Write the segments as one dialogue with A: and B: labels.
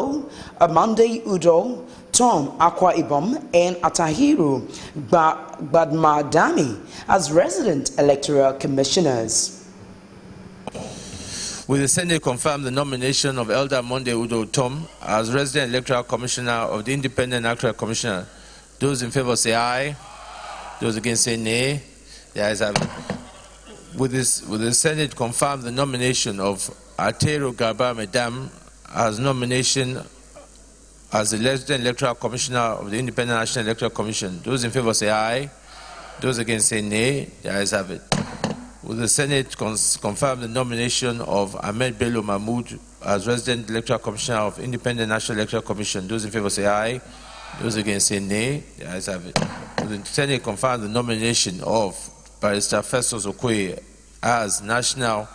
A: Bello, Amande Udo, Tom Akwa Ibom, and Atahiru Badmadami as resident electoral commissioners.
B: Will the Senate confirm the nomination of Elder Monday Udo Tom as resident electoral commissioner of the Independent Electoral Commissioner? Those in favor say aye. Those against say nay. The ayes have it. Will the Senate confirm the nomination of Atero Garba Medam as nomination as the resident electoral commissioner of the Independent National Electoral Commission? Those in favor say aye. Those against say nay. The ayes have it. Will the Senate confirm the nomination of Ahmed Bello Mahmoud as resident electoral commissioner of Independent National Electoral Commission? Those in favor say aye. Those against say nay. The ayes have it. Will the Senate confirm the nomination of Barrister Festus Okoye as National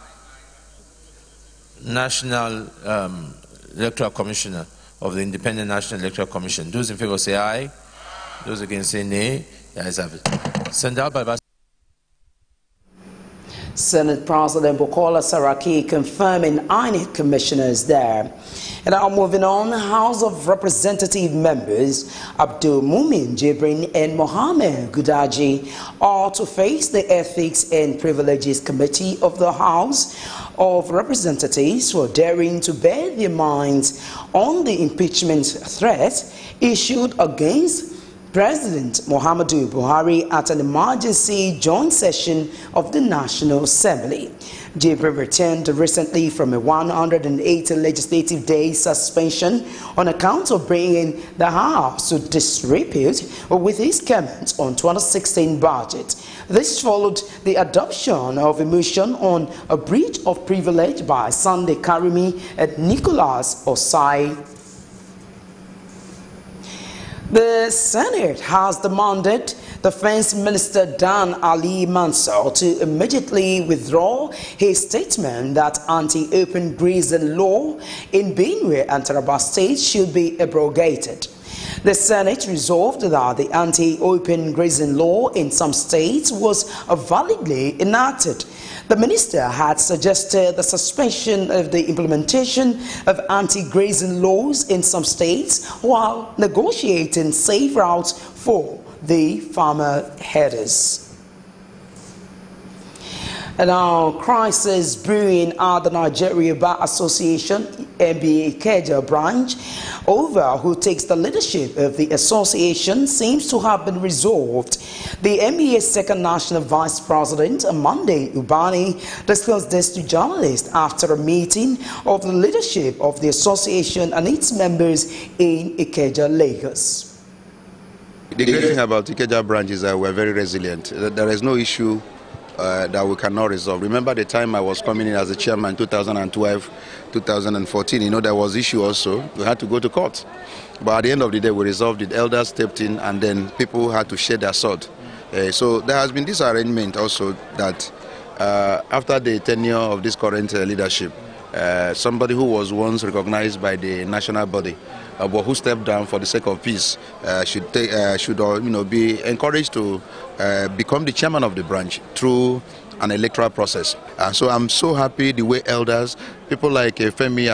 B: Electoral Commissioner of the Independent National Electoral Commission? Those in favor say aye. Those against say nay. The ayes have it. Send out by
A: Senate President Bukola Saraki confirming INEC commissioners there. And now moving on, House of Representative members Abdul Mumin Jibrin and Mohammed Gudaji are to face the Ethics and Privileges Committee of the House of Representatives for daring to bear their minds on the impeachment threat issued against President Muhammadu Buhari at an emergency joint session of the National Assembly. Jibril returned recently from a 180 legislative day suspension on account of bringing the House to disrepute with his comments on 2016 budget. This followed the adoption of a motion on a breach of privilege by Sunday Karimi and Nicholas Osai. The Senate has demanded Defense Minister Dan Ali Mansur to immediately withdraw his statement that anti-open grazing law in Benue and Taraba states should be abrogated. The Senate resolved that the anti-open grazing law in some states was validly enacted. The minister had suggested the suspension of the implementation of anti-grazing laws in some states while negotiating safe routes for the farmer headers. And now, crisis brewing at the Nigeria Bar Association NBA Ikeja branch over who takes the leadership of the association seems to have been resolved. The NBA's second national vice president, Amande Ubani, discussed this to journalists after a meeting of the leadership of the association and its members in Ikeja, Lagos.
C: The great thing about Ikeja branch is that we're very resilient. There is no issue that we cannot resolve. Remember the time I was coming in as a chairman, 2012, 2014, there was issue also. We had to go to court. But at the end of the day, we resolved it. Elders stepped in and then people had to share their sword. So there has been this arrangement also that after the tenure of this current leadership, somebody who was once recognized by the national body, but who stepped down for the sake of peace, should be encouraged to become the chairman of the branch through an electoral process. So I'm so happy the way elders, people like Femi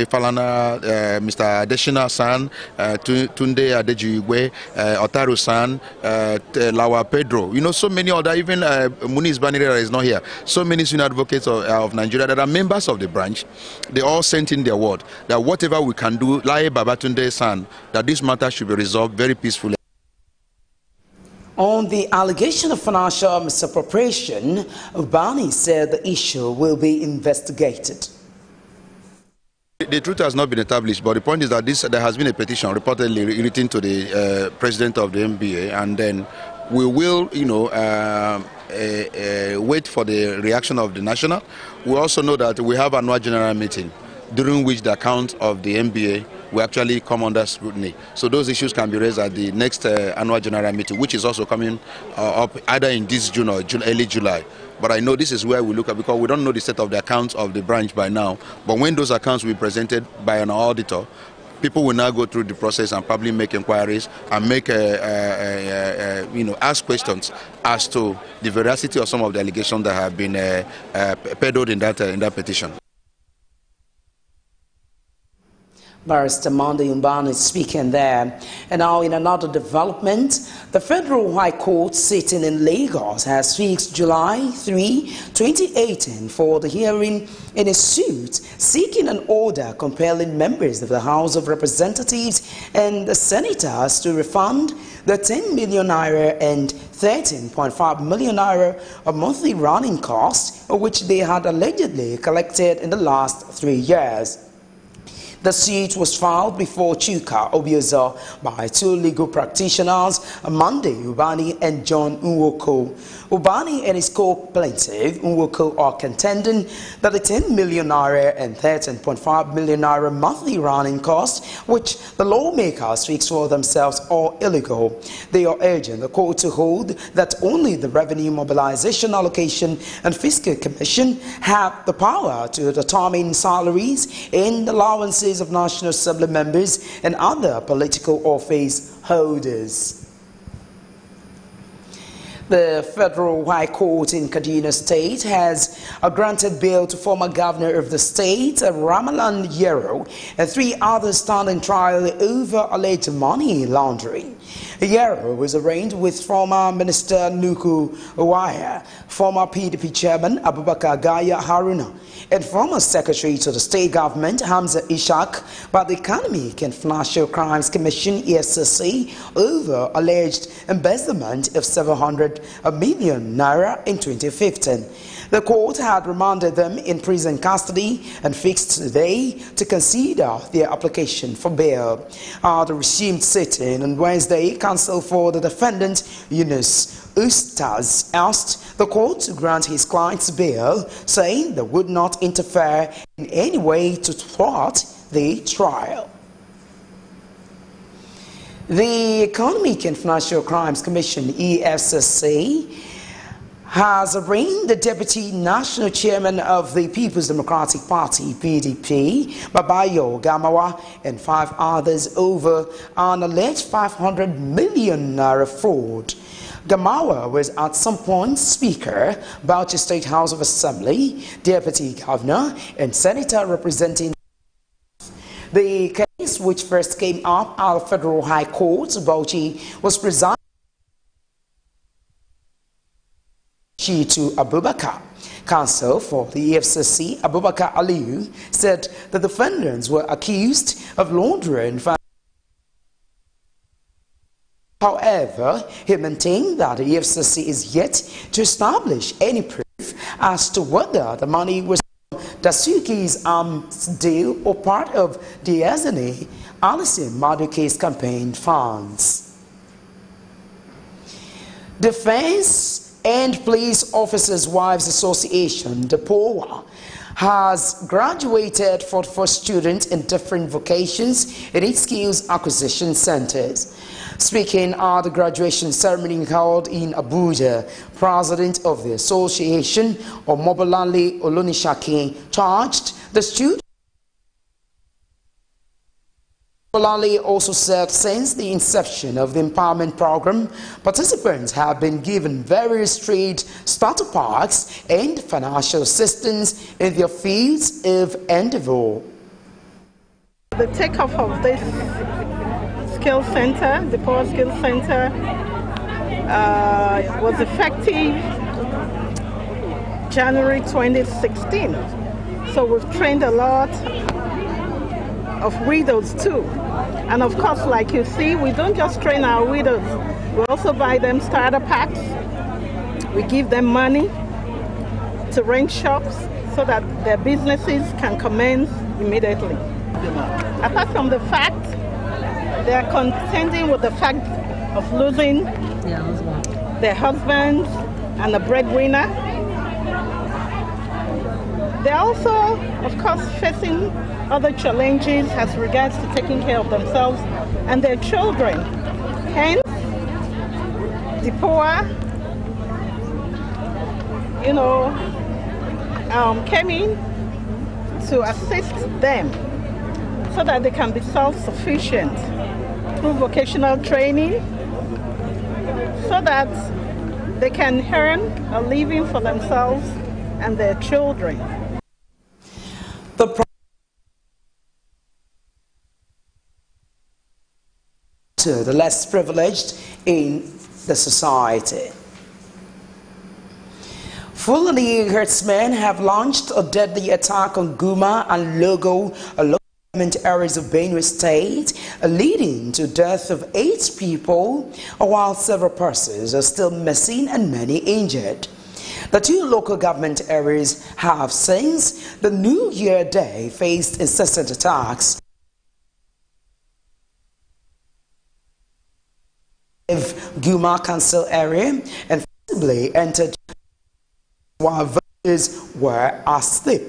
C: Falana, Mr. Adeshina San, Tunde Adejuigwe, Otaru San, Lawa Pedro, so many other, even Muniz Banirera is not here. So many senior advocates of Nigeria that are members of the branch, they all sent in their word that whatever we can do, like Babatunde San, that this matter should be resolved very peacefully.
A: On the allegation of financial misappropriation, Ubani said the issue will be investigated.
C: The truth has not been established, but the point is that there has been a petition reportedly written to the president of the NBA, and then we will, wait for the reaction of the national. We also know that we have an annual general meeting during which the account of the NBA will actually come under scrutiny. So those issues can be raised at the next annual general meeting, which is also coming up either in this June or early July. But I know this is where we look at, because we don't know the state of the accounts of the branch by now. But when those accounts will be presented by an auditor, people will now go through the process and probably make inquiries and make ask questions as to the veracity of some of the allegations that have been peddled in that petition.
A: Barrister Monday Umbani speaking there. And now in another development, the Federal High Court sitting in Lagos has fixed July 3, 2018 for the hearing in a suit seeking an order compelling members of the House of Representatives and the senators to refund the 10 million naira and 13.5 million naira of monthly running costs which they had allegedly collected in the last 3 years. The suit was filed before Chuka Obiozo by two legal practitioners, Monday Ubani and John Nwoko. Ubani and his co-plaintiff, Nwoko, are contending that the 10 million naira and 13.5 million naira monthly running costs, which the lawmakers fixed for themselves, are illegal. They are urging the court to hold that only the Revenue Mobilization Allocation and Fiscal Commission have the power to determine salaries and allowances of National Assembly members and other political office holders. The Federal High Court in Kaduna State has granted bail to former governor of the state, Ramalan Yero, and 3 others standing trial over alleged money laundering. Yero was arraigned with former Minister Nuku Uwaya, former PDP chairman Abubakar Gaya Haruna, and former Secretary to the State Government Hamza Ishaq by the Economic and Financial Crimes Commission (EFCC) over alleged embezzlement of 700 million naira in 2015. The court had remanded them in prison custody and fixed today to consider their application for bail. The resumed sitting on Wednesday, counsel for the defendant, Yunus Ustaz, asked the court to grant his client's bail, saying they would not interfere in any way to thwart the trial. The Economic and Financial Crimes Commission (EFCC) has arraigned the Deputy National Chairman of the People's Democratic Party (PDP), Babayo Gamawa, and 5 others over an alleged 500 million naira fraud. Gamawa was at some point Speaker, Bauchi State House of Assembly, Deputy Governor, and Senator representing. The case, which first came up at the Federal High Court, Bauchi, was presided to Abubakar. Counsel for the EFCC, Abubakar Aliyu, said the defendants were accused of laundering funds. However, he maintained that the EFCC is yet to establish any proof as to whether the money was Dasuki's arms deal or part of the Diazene Alison Maduke's campaign funds. Defense and Police Officers' Wives Association, DEPOA, has graduated 44 students in different vocations in its skills acquisition centers. Speaking at the graduation ceremony held in Abuja, President of the Association, Omobolale Olonishake, charged the students. Omobolale also said since the inception of the empowerment program, participants have been given various trade starter packs and financial assistance in their fields of endeavor.
D: The takeoff of this Skill Center, the Power Skill Center, was effective January 2016. So we've trained a lot of widows too. And of course, like you see, we don't just train our widows. We also buy them starter packs. We give them money to rent shops so that their businesses can commence immediately. Apart from the fact they are contending with the fact of losing their husbands and a breadwinner. They're also, of course, facing other challenges as regards to taking care of themselves and their children. Hence, DEPOA, came in to assist them so that they can be self-sufficient through vocational training, so that they can earn a living for themselves and their children.
A: to the less privileged in the society. Fulani herdsmen have launched a deadly attack on Guma and Logo, a local government areas of Benue State, leading to the death of 8 people, while several persons are still missing and many injured. The 2 local government areas have since the New Year Day faced incessant attacks. Guma Council area and forcibly entered while villagers were asleep.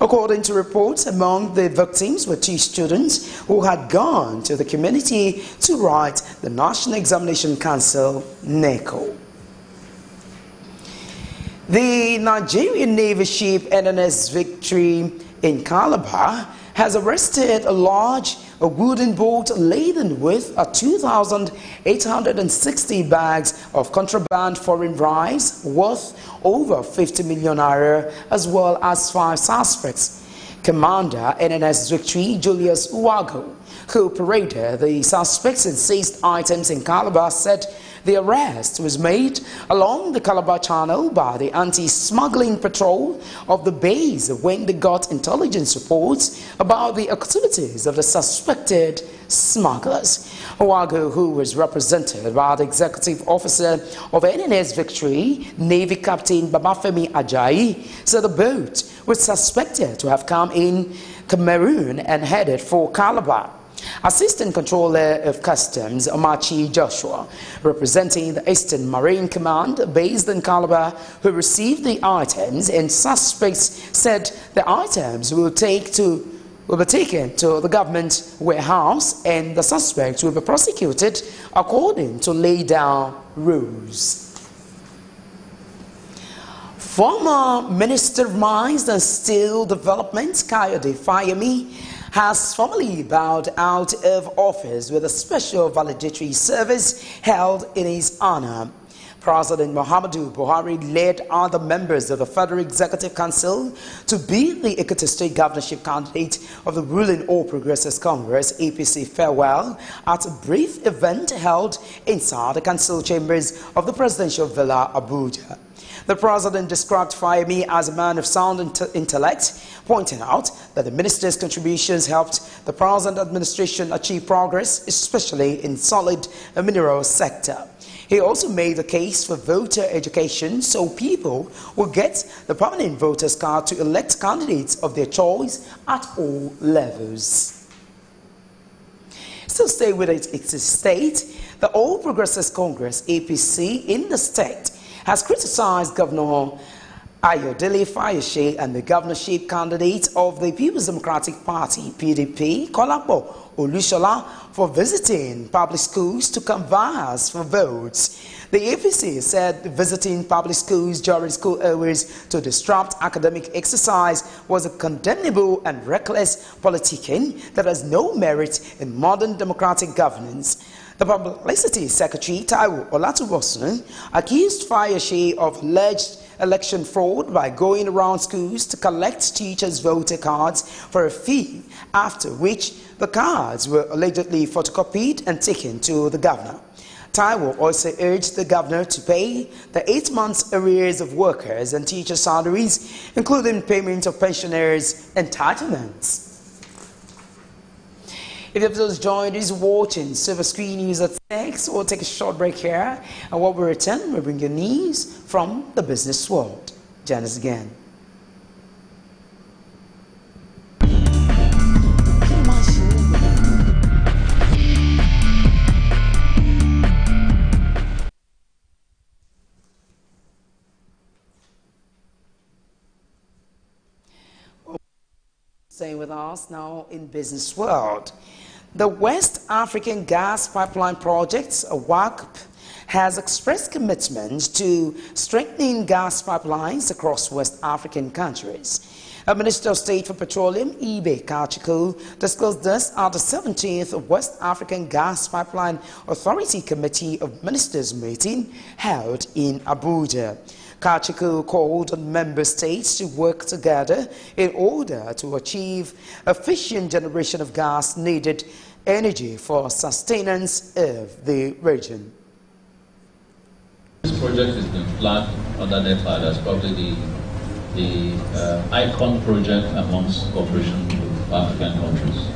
A: According to reports, among the victims were 2 students who had gone to the community to write the National Examination Council, NECO. The Nigerian Navy ship NNS Victory in Calabar has arrested a wooden boat laden with 2,860 bags of contraband foreign rice worth over 50 million naira, as well as 5 suspects. Commander NNS Victory Julius Uwago, who paraded the suspects and seized items in Calabar, said the arrest was made along the Calabar Channel by the anti-smuggling patrol of the base when they got intelligence reports about the activities of the suspected smugglers. Uwago, who was represented by the executive officer of NNS Victory, Navy Captain Babafemi Ajayi, said the boat was suspected to have come in Cameroon and headed for Calabar. Assistant Controller of Customs Omachi Joshua, representing the Eastern Marine Command based in Calabar, who received the items and suspects, said the items will be taken to the government warehouse and the suspects will be prosecuted according to laid down rules. Former Minister of Mines and Steel Development Kayode Fayemi has formally bowed out of office with a special valedictory service held in his honor. President Muhammadu Buhari led other members of the Federal Executive Council to be the Ekiti State governorship candidate of the ruling All Progressives Congress APC farewell at a brief event held inside the council chambers of the presidential villa Abuja. The president described Fayemi as a man of sound intellect, pointing out that the minister's contributions helped the present administration achieve progress, especially in solid mineral sector. He also made the case for voter education so people will get the permanent voters card to elect candidates of their choice at all levels. Still stay with its state, the All Progressives Congress APC in the state has criticized Governor Ayodele Fayose and the governorship candidate of the People's Democratic Party, PDP, Kolapo Olushola, for visiting public schools to canvass for votes. The APC said visiting public schools during school hours to disrupt academic exercise was a condemnable and reckless politicking that has no merit in modern democratic governance. The Publicity Secretary, Taiwo Olatubosun, accused Fayose of alleged election fraud by going around schools to collect teachers' voter cards for a fee, after which the cards were allegedly photocopied and taken to the governor. Taiwo also urged the governor to pay the 8 months' arrears of workers and teacher salaries, including payment of pensioners' entitlements. If you have just joined us watching Superscreen News at 6, we'll take a short break here, and when we return, we'll bring you news from the business world. Join us again. Staying with us now in business world. The West African Gas Pipeline Project, WACP, has expressed commitment to strengthening gas pipelines across West African countries. A Minister of State for Petroleum, Ibe Kachiku, disclosed this at the 17th West African Gas Pipeline Authority Committee of Ministers meeting held in Abuja. Kachiku called on member states to work together in order to achieve efficient generation of gas needed energy for sustenance of the region.
E: This project has been flagged under NEPAD as probably the icon project amongst cooperation with African countries.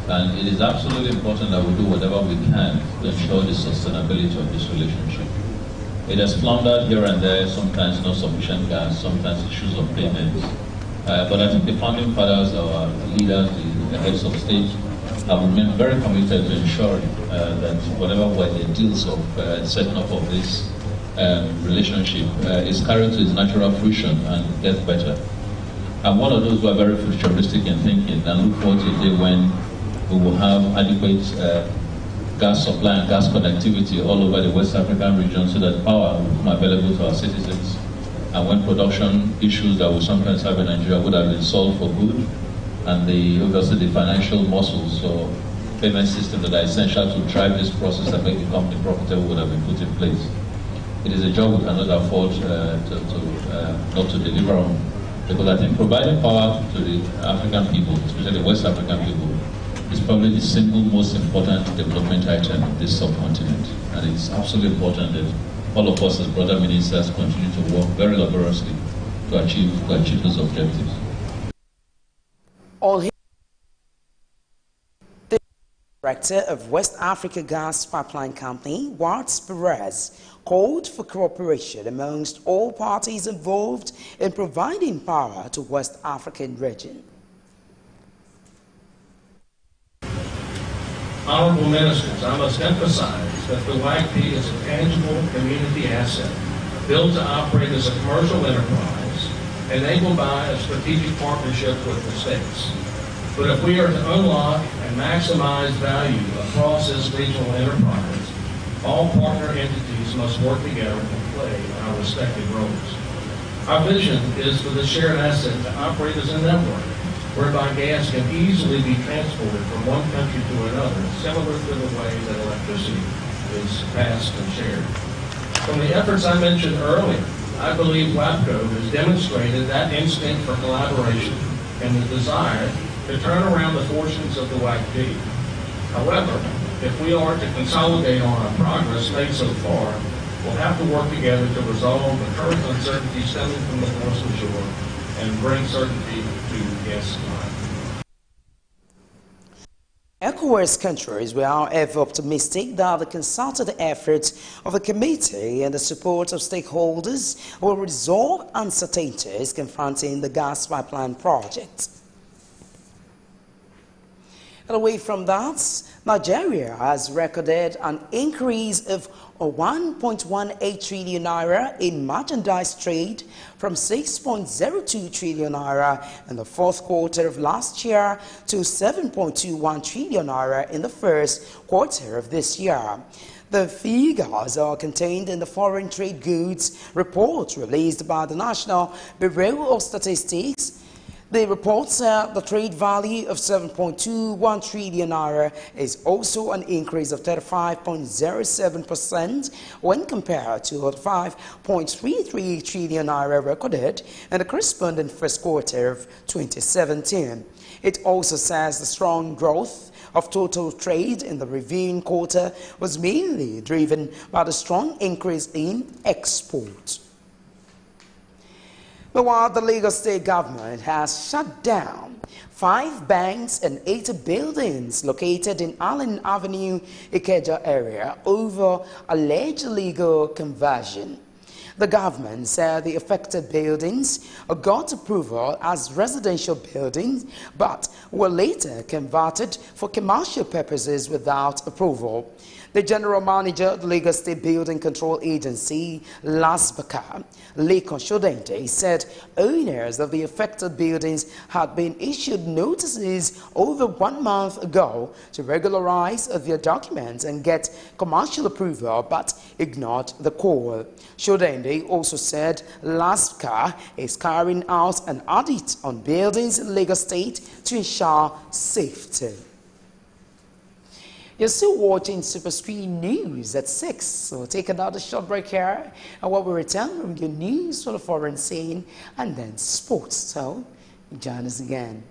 E: And it is absolutely important that we do whatever we can to ensure the sustainability of this relationship. It has floundered here and there, sometimes not sufficient gas, sometimes issues of payments. But I think the founding fathers, our leaders, the heads of state, have remained very committed to ensuring that whatever were the deals of setting up of this relationship is carried to its natural fruition and gets better. I'm one of those who are very futuristic in thinking and look forward to a day when we will have adequate gas supply and gas connectivity all over the West African region so that power will become available to our citizens. And when production issues that we sometimes have in Nigeria would have been solved for good, and obviously the financial muscles or payment system that are essential to drive this process and make the company profitable would have been put in place. It is a job we cannot afford not to deliver on, because I think providing power to the African people, especially the West African people, is probably the single most important development item in this subcontinent. And it's absolutely important that all of us as brother ministers continue to work very laboriously to achieve those objectives.
A: All the director of West Africa Gas Pipeline Company, Watts Perez, called for cooperation amongst all parties involved in providing power to West African region.
F: Honorable Ministers, I must emphasize that the YP is a tangible community asset built to operate as a commercial enterprise, enabled by a strategic partnership with the states. But if we are to unlock and maximize value across this regional enterprise, all partner entities must work together and play our respective roles. Our vision is for the shared asset to operate as a network, whereby gas can easily be transported from one country to another, similar to the way that electricity is passed and shared. From the efforts I mentioned earlier, I believe WAPCO has demonstrated that instinct for collaboration and the desire to turn around the fortunes of the YP. However, if we are to consolidate on our progress made so far, we'll have to work together to resolve the current uncertainty stemming from the force majeure and bring certainty to gas supply.
A: ECOWAS countries were, however, optimistic that the concerted efforts of the committee and the support of stakeholders will resolve uncertainties confronting the gas pipeline project. And away from that, Nigeria has recorded an increase of 1.18 trillion naira in merchandise trade from 6.02 trillion naira in the fourth quarter of last year to 7.21 trillion naira in the first quarter of this year. The figures are contained in the Foreign Trade Goods report released by the National Bureau of Statistics. The report said the trade value of 7.21 trillion naira is also an increase of 35.07% when compared to the 5.33 trillion naira recorded in the corresponding first quarter of 2017. It also says the strong growth of total trade in the reviewing quarter was mainly driven by the strong increase in exports. Meanwhile, the Lagos State government has shut down 5 banks and 8 buildings located in Allen Avenue, Ikeja area over alleged illegal conversion. The government said the affected buildings got approval as residential buildings but were later converted for commercial purposes without approval. The General Manager of the Lagos State Building Control Agency, LASBCA, Lekon Shodente, said owners of the affected buildings had been issued notices over 1 month ago to regularize their documents and get commercial approval, but ignored the call. Shodente also said LASBCA is carrying out an audit on buildings in Lagos State to ensure safety. You're still watching Superscreen News at 6, so take another short break here, and while we return, we'll get news for the foreign scene and then sports. So join us again.